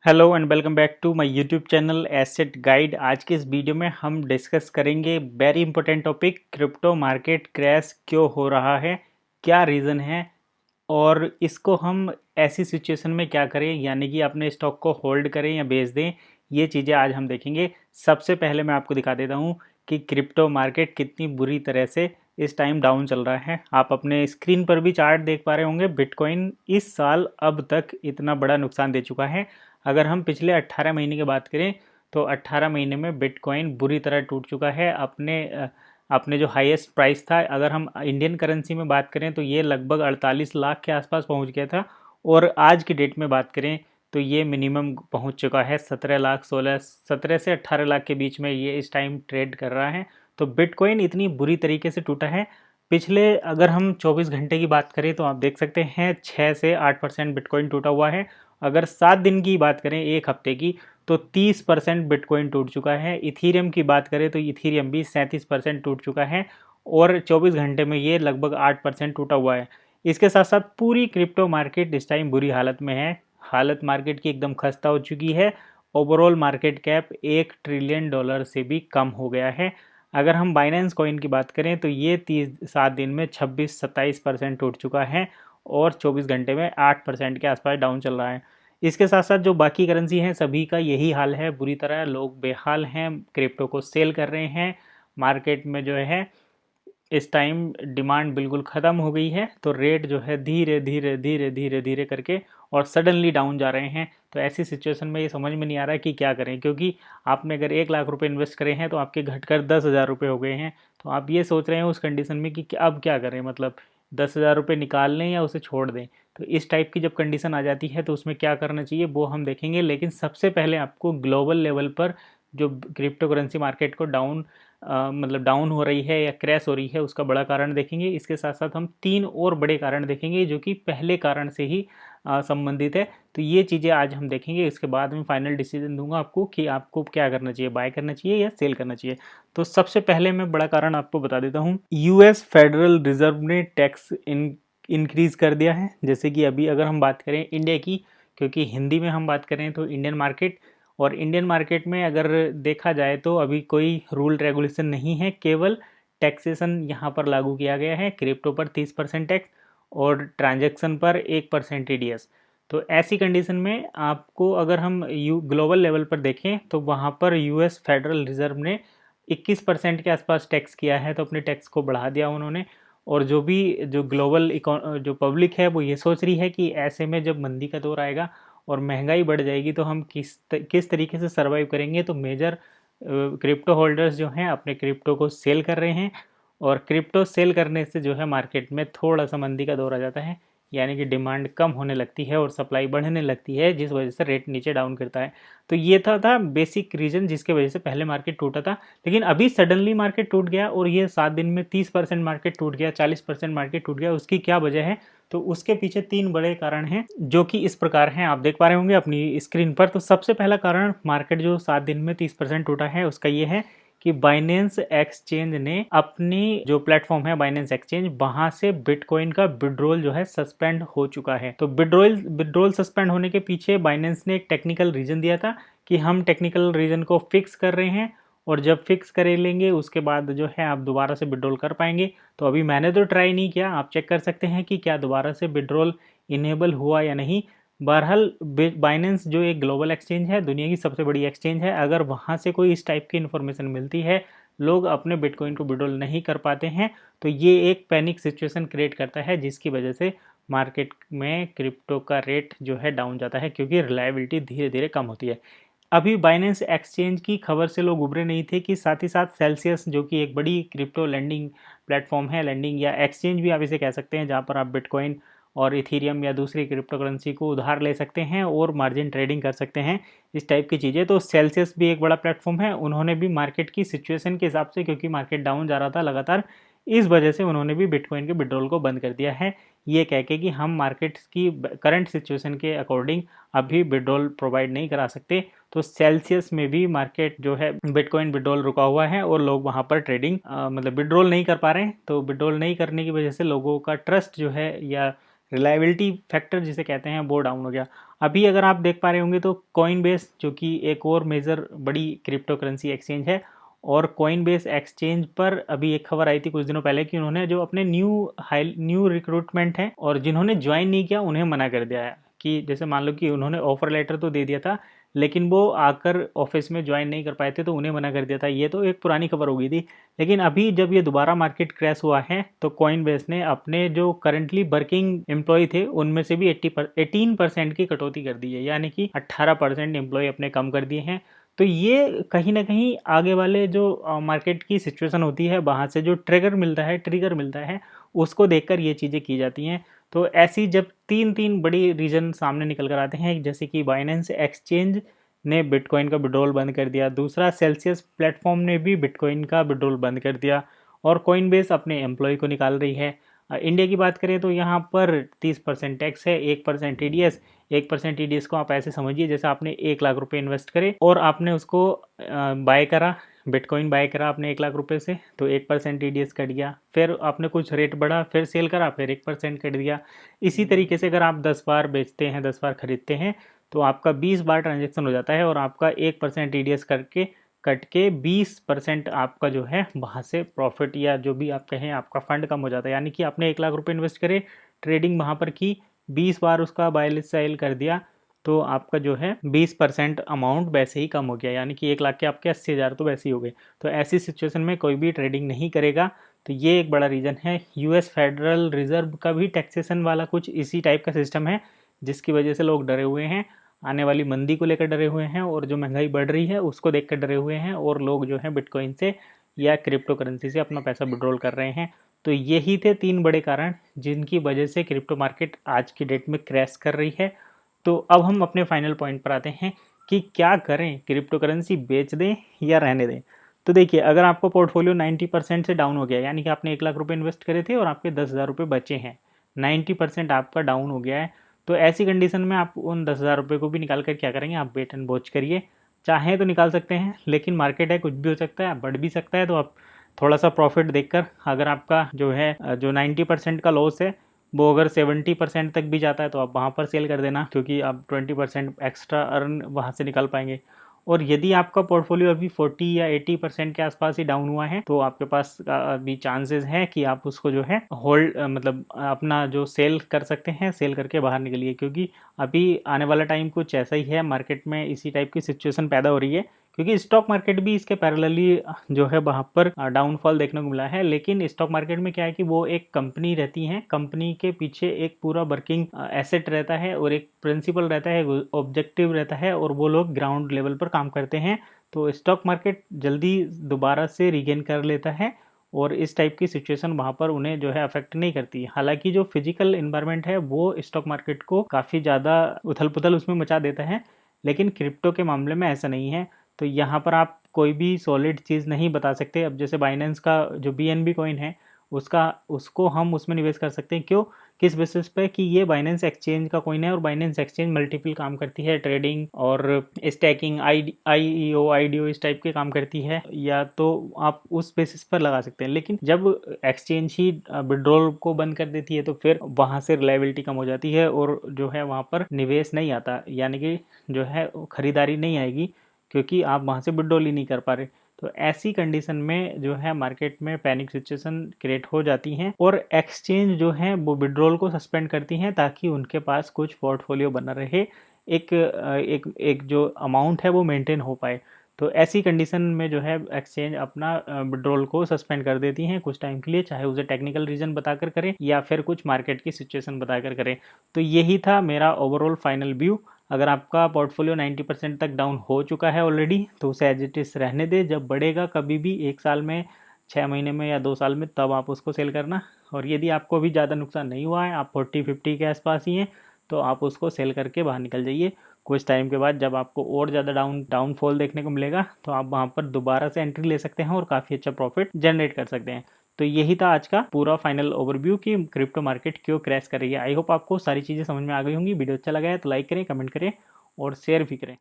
Hello and welcome back to my YouTube channel asset guide. आज के इस video में हम डिस्कस करेंगे very important topic, crypto market crash क्यों हो रहा है, क्या रीज़न है और इसको हम ऐसी सिचुएशन में क्या करें, यानी कि अपने स्टॉक को होल्ड करें या बेच दें। ये चीज़ें आज हम देखेंगे। सबसे पहले मैं आपको दिखा देता हूँ कि क्रिप्टो मार्केट कितनी बुरी तरह से इस टाइम डाउन चल रहा है। आप अपने स्क्रीन पर भी चार्ट देख पा रहे होंगे। बिटकॉइन इस साल अब तक इतना बड़ा नुकसान दे चुका है। अगर हम पिछले 18 महीने की बात करें तो 18 महीने में बिटकॉइन बुरी तरह टूट चुका है। अपने जो हाईएस्ट प्राइस था, अगर हम इंडियन करेंसी में बात करें तो ये लगभग 48 लाख के आसपास पहुंच गया था, और आज की डेट में बात करें तो ये मिनिमम पहुंच चुका है 17 लाख, 17 से 18 लाख के बीच में ये इस टाइम ट्रेड कर रहा है। तो बिटकॉइन इतनी बुरी तरीके से टूटा है। पिछले अगर हम 24 घंटे की बात करें तो आप देख सकते हैं 6 से 8% बिटकॉइन टूटा हुआ है। अगर 7 दिन की बात करें, एक हफ्ते की, तो 30% बिटकॉइन टूट चुका है। इथीरियम की बात करें तो इथीरियम भी 37% टूट चुका है, और 24 घंटे में ये लगभग 8% टूटा हुआ है। इसके साथ साथ पूरी क्रिप्टो मार्केट इस टाइम बुरी हालत में है। हालत मार्केट की एकदम खस्ता हो चुकी है। ओवरऑल मार्केट कैप $1 ट्रिलियन से भी कम हो गया है। अगर हम बाइनेंस कॉइन की बात करें तो ये 7 दिन में 26-27% टूट चुका है, और 24 घंटे में 8% के आसपास डाउन चल रहा है। इसके साथ साथ जो बाकी करेंसी हैं सभी का यही हाल है। बुरी तरह लोग बेहाल हैं, क्रिप्टो को सेल कर रहे हैं। मार्केट में जो है इस टाइम डिमांड बिल्कुल ख़त्म हो गई है, तो रेट जो है धीरे धीरे धीरे धीरे धीरे करके और सडनली डाउन जा रहे हैं। तो ऐसी सिचुएशन में ये समझ में नहीं आ रहा है कि क्या करें, क्योंकि आपने अगर 1 लाख रुपए इन्वेस्ट करे हैं तो आपके घटकर 10,000 रुपये हो गए हैं। तो आप ये सोच रहे हैं उस कंडीशन में कि अब क्या करें, मतलब 10,000 रुपये निकाल लें या उसे छोड़ दें। तो इस टाइप की जब कंडीशन आ जाती है तो उसमें क्या करना चाहिए वो हम देखेंगे। लेकिन सबसे पहले आपको ग्लोबल लेवल पर जो क्रिप्टो करेंसी मार्केट को मतलब डाउन हो रही है या क्रैश हो रही है, उसका बड़ा कारण देखेंगे। इसके साथ साथ हम 3 और बड़े कारण देखेंगे जो कि पहले कारण से ही संबंधित है। तो ये चीज़ें आज हम देखेंगे। इसके बाद में फाइनल डिसीजन दूंगा आपको कि आपको क्या करना चाहिए, बाय करना चाहिए या सेल करना चाहिए। तो सबसे पहले मैं बड़ा कारण आपको बता देता हूँ। यूएस फेडरल रिजर्व ने टैक्स इंक्रीज कर दिया है। जैसे कि अभी अगर हम बात करें इंडिया की, क्योंकि हिंदी में हम बात करें तो इंडियन मार्केट, और इंडियन मार्केट में अगर देखा जाए तो अभी कोई रूल रेगुलेशन नहीं है, केवल टैक्सेशन यहाँ पर लागू किया गया है। क्रिप्टो पर 30% टैक्स और ट्रांजैक्शन पर 1% टीडीएस। तो ऐसी कंडीशन में आपको अगर हम ग्लोबल लेवल पर देखें तो वहाँ पर यूएस फेडरल रिजर्व ने 21% के आसपास टैक्स किया है, तो अपने टैक्स को बढ़ा दिया उन्होंने। और जो ग्लोबल जो पब्लिक है वो ये सोच रही है कि ऐसे में जब मंदी का दौर आएगा और महंगाई बढ़ जाएगी तो हम किस तरीके से सर्वाइव करेंगे। तो मेजर क्रिप्टो होल्डर्स जो हैं अपने क्रिप्टो को सेल कर रहे हैं, और क्रिप्टो सेल करने से जो है मार्केट में थोड़ा सा मंदी का दौर आ जाता है, यानी कि डिमांड कम होने लगती है और सप्लाई बढ़ने लगती है, जिस वजह से रेट नीचे डाउन करता है। तो ये था बेसिक रीज़न जिसके वजह से पहले मार्केट टूटा था। लेकिन अभी सडनली मार्केट टूट गया, और ये 7 दिन में 30% मार्केट टूट गया, 40% मार्केट टूट गया। उसकी क्या वजह है? तो उसके पीछे 3 बड़े कारण हैं जो कि इस प्रकार हैं, आप देख पा रहे होंगे अपनी स्क्रीन पर। तो सबसे पहला कारण मार्केट जो 7 दिन में 30% टूटा है उसका ये है कि बाइनेंस एक्सचेंज ने अपनी जो प्लेटफॉर्म है बाइनेंस एक्सचेंज, वहां से बिटकॉइन का विड्रॉल जो है सस्पेंड हो चुका है। तो विड्रॉल सस्पेंड होने के पीछे बाइनेंस ने एक टेक्निकल रीजन दिया था कि हम टेक्निकल रीजन को फिक्स कर रहे हैं, और जब फिक्स कर लेंगे उसके बाद जो है आप दोबारा से विड्रॉल कर पाएंगे। तो अभी मैंने तो ट्राई नहीं किया, आप चेक कर सकते हैं कि क्या दोबारा से विड्रॉल इनेबल हुआ या नहीं। बहरहाल बाइनेंस जो एक ग्लोबल एक्सचेंज है, दुनिया की सबसे बड़ी एक्सचेंज है, अगर वहाँ से कोई इस टाइप की इन्फॉर्मेशन मिलती है, लोग अपने बिटकॉइन को विड्रॉल नहीं कर पाते हैं, तो ये एक पैनिक सिचुएशन क्रिएट करता है, जिसकी वजह से मार्केट में क्रिप्टो का रेट जो है डाउन जाता है, क्योंकि रिलायबिलिटी धीरे धीरे कम होती है। अभी बाइनेंस एक्सचेंज की खबर से लोग उभरे नहीं थे कि साथ ही साथ सेल्सियस जो कि एक बड़ी क्रिप्टो लेंडिंग प्लेटफॉर्म है, लेंडिंग या एक्सचेंज भी आप इसे कह सकते हैं, जहाँ पर आप बिटकॉइन और इथीरियम या दूसरी क्रिप्टो करेंसी को उधार ले सकते हैं और मार्जिन ट्रेडिंग कर सकते हैं, इस टाइप की चीज़ें। तो सेल्सियस भी एक बड़ा प्लेटफॉर्म है, उन्होंने भी मार्केट की सिचुएशन के हिसाब से, क्योंकि मार्केट डाउन जा रहा था लगातार, इस वजह से उन्होंने भी बिटकॉइन के विड्रॉल को बंद कर दिया है, ये कह के कि हम मार्केट की करंट सिचुएशन के अकॉर्डिंग अभी विड्रॉल प्रोवाइड नहीं करा सकते। तो सेल्सियस में भी मार्केट जो है बिटकॉइन विड्रॉल रुका हुआ है, और लोग वहाँ पर ट्रेडिंग मतलब विड्रॉल नहीं कर पा रहे हैं। तो विड्रॉल नहीं करने की वजह से लोगों का ट्रस्ट जो है, या रिलायबिलिटी फैक्टर जिसे कहते हैं, वो डाउन हो गया। अभी अगर आप देख पा रहे होंगे तो कॉइनबेस, जो कि एक और मेजर बड़ी क्रिप्टो करेंसी एक्सचेंज है, और कॉइनबेस एक्सचेंज पर अभी एक खबर आई थी कुछ दिनों पहले कि उन्होंने जो अपने न्यू रिक्रूटमेंट हैं और जिन्होंने ज्वाइन नहीं किया उन्हें मना कर दिया है। कि जैसे मान लो कि उन्होंने ऑफर लेटर तो दे दिया था, लेकिन वो आकर ऑफिस में ज्वाइन नहीं कर पाए थे तो उन्हें मना कर दिया था। ये तो एक पुरानी खबर हो गई थी। लेकिन अभी जब ये दोबारा मार्केट क्रैश हुआ है तो कॉइनबेस ने अपने जो करंटली वर्किंग एम्प्लॉय थे उनमें से भी 18% की कटौती कर दी है, यानी कि 18% एम्प्लॉय अपने कम कर दिए हैं। तो ये कहीं ना कहीं आगे वाले जो मार्केट की सिचुएशन होती है वहाँ से जो ट्रिगर मिलता है उसको देखकर ये चीज़ें की जाती हैं। तो ऐसी जब तीन बड़ी रीजन सामने निकल कर आते हैं, जैसे कि बाइनेंस एक्सचेंज ने बिटकॉइन का विड्रॉल बंद कर दिया, दूसरा सेल्सियस प्लेटफॉर्म ने भी बिटकॉइन का विड्रॉल बंद कर दिया, और कॉइनबेस अपने एम्प्लॉय को निकाल रही है। इंडिया की बात करें तो यहाँ पर 30% टैक्स है, 1% टीडीएस। 1% टीडीएस को आप ऐसे समझिए जैसे आपने 1 लाख रुपए इन्वेस्ट करे और आपने उसको बाय करा, बिटकॉइन बाय करा आपने 1 लाख रुपए से, तो 1% टीडीएस कट गया। फिर आपने कुछ रेट बढ़ा, फिर सेल करा, फिर 1% कट दिया। इसी तरीके से अगर आप 10 बार बेचते हैं, 10 बार खरीदते हैं, तो आपका 20 बार ट्रांजेक्शन हो जाता है और आपका 1% टीडीएस करके कट के 20% आपका जो है वहाँ से प्रॉफिट या जो भी आप कहें आपका फंड कम हो जाता है। यानी कि आपने 1 लाख रुपए इन्वेस्ट करे, ट्रेडिंग वहाँ पर की, 20 बार उसका बाय सेल कर दिया, तो आपका जो है 20% अमाउंट वैसे ही कम हो गया, यानी कि 1 लाख के आपके 80,000 तो वैसे ही हो गए। तो ऐसी सिचुएशन में कोई भी ट्रेडिंग नहीं करेगा। तो ये एक बड़ा रीज़न है। यूएस फेडरल रिजर्व का भी टैक्सेशन वाला कुछ इसी टाइप का सिस्टम है, जिसकी वजह से लोग डरे हुए हैं, आने वाली मंदी को लेकर डरे हुए हैं, और जो महंगाई बढ़ रही है उसको देखकर डरे हुए हैं, और लोग जो है बिटकॉइन से या क्रिप्टो करेंसी से अपना पैसा विड्रॉल कर रहे हैं। तो यही थे 3 बड़े कारण जिनकी वजह से क्रिप्टो मार्केट आज की डेट में क्रैश कर रही है। तो अब हम अपने फाइनल पॉइंट पर आते हैं कि क्या करें, क्रिप्टो करेंसी बेच दें या रहने दें। तो देखिए, अगर आपको पोर्टफोलियो 90% से डाउन हो गया, यानी कि आपने 1 लाख रुपए इन्वेस्ट करे थे और आपके 10,000 रुपये बचे हैं, 90% आपका डाउन हो गया है, तो ऐसी कंडीशन में आप उन 10,000 रुपये को भी निकाल कर क्या करेंगे, आप वेट एंड वॉच करिए। चाहें तो निकाल सकते हैं, लेकिन मार्केट है, कुछ भी हो सकता है, बढ़ भी सकता है, तो आप थोड़ा सा प्रॉफिट देखकर, अगर आपका जो है जो 90% का लॉस है वो अगर 70% तक भी जाता है तो आप वहाँ पर सेल कर देना, क्योंकि आप 20% एक्स्ट्रा अर्न वहाँ से निकाल पाएंगे। और यदि आपका पोर्टफोलियो अभी 40 या 80% के आसपास ही डाउन हुआ है तो आपके पास अभी चांसेस हैं कि आप उसको जो है होल्ड मतलब अपना जो सेल कर सकते हैं, सेल करके बाहर निकलिए, क्योंकि अभी आने वाला टाइम कुछ ऐसा ही है, मार्केट में इसी टाइप की सिचुएशन पैदा हो रही है, क्योंकि स्टॉक मार्केट भी इसके पैरेलली जो है वहाँ पर डाउनफॉल देखने को मिला है। लेकिन स्टॉक मार्केट में क्या है कि वो एक कंपनी रहती है, कंपनी के पीछे एक पूरा वर्किंग एसेट रहता है और एक प्रिंसिपल रहता है, ऑब्जेक्टिव रहता है, और वो लोग ग्राउंड लेवल पर काम करते हैं। तो स्टॉक मार्केट जल्दी दोबारा से रिगेन कर लेता है और इस टाइप की सिचुएशन वहाँ पर उन्हें जो है अफेक्ट नहीं करती। हालांकि जो फिजिकल इन्वायरमेंट है वो स्टॉक मार्केट को काफ़ी ज़्यादा उथल पुथल उसमें मचा देता है, लेकिन क्रिप्टो के मामले में ऐसा नहीं है। तो यहाँ पर आप कोई भी सॉलिड चीज़ नहीं बता सकते। अब जैसे बाइनेंस का जो BNB कॉइन है उसको हम उसमें निवेश कर सकते हैं। क्यों, किस बेसिस पे कि ये बाइनेंस एक्सचेंज का कॉइन है और बाइनेंस एक्सचेंज मल्टीपल काम करती है, ट्रेडिंग और स्टैकिंग, IEO IDO इस टाइप के काम करती है, या तो आप उस बेसिस पर लगा सकते हैं। लेकिन जब एक्सचेंज ही विड्रॉल को बंद कर देती है तो फिर वहाँ से रिलायबिलिटी कम हो जाती है और जो है वहाँ पर निवेश नहीं आता, यानी कि जो है खरीदारी नहीं आएगी, क्योंकि आप वहाँ से विड्रॉल ही नहीं कर पा रहे। तो ऐसी कंडीशन में जो है मार्केट में पैनिक सिचुएशन क्रिएट हो जाती हैं और एक्सचेंज जो है वो विड्रॉल को सस्पेंड करती हैं ताकि उनके पास कुछ पोर्टफोलियो बना रहे, एक जो अमाउंट है वो मेंटेन हो पाए। तो ऐसी कंडीशन में जो है एक्सचेंज अपना विड्रॉल को सस्पेंड कर देती हैं कुछ टाइम के लिए, चाहे उसे टेक्निकल रीजन बताकर करें या फिर कुछ मार्केट की सिचुएशन बताकर करें। तो यही था मेरा ओवरऑल फाइनल व्यू। अगर आपका पोर्टफोलियो 90% तक डाउन हो चुका है ऑलरेडी तो उसे एज इट इज़ रहने दे, जब बढ़ेगा कभी भी 1 साल में, 6 महीने में या 2 साल में, तब आप उसको सेल करना। और यदि आपको भी ज़्यादा नुकसान नहीं हुआ है, आप 40-50 के आसपास ही हैं, तो आप उसको सेल करके बाहर निकल जाइए। कुछ टाइम के बाद जब आपको और ज़्यादा डाउनफॉल देखने को मिलेगा तो आप वहाँ पर दोबारा से एंट्री ले सकते हैं और काफ़ी अच्छा प्रॉफिट जनरेट कर सकते हैं। तो यही था आज का पूरा फाइनल ओवरव्यू कि क्रिप्टो मार्केट क्यों क्रैश कर रही है। आई होप आपको सारी चीज़ें समझ में आ गई होंगी। वीडियो अच्छा लगा है तो लाइक करें, कमेंट करें और शेयर भी करें।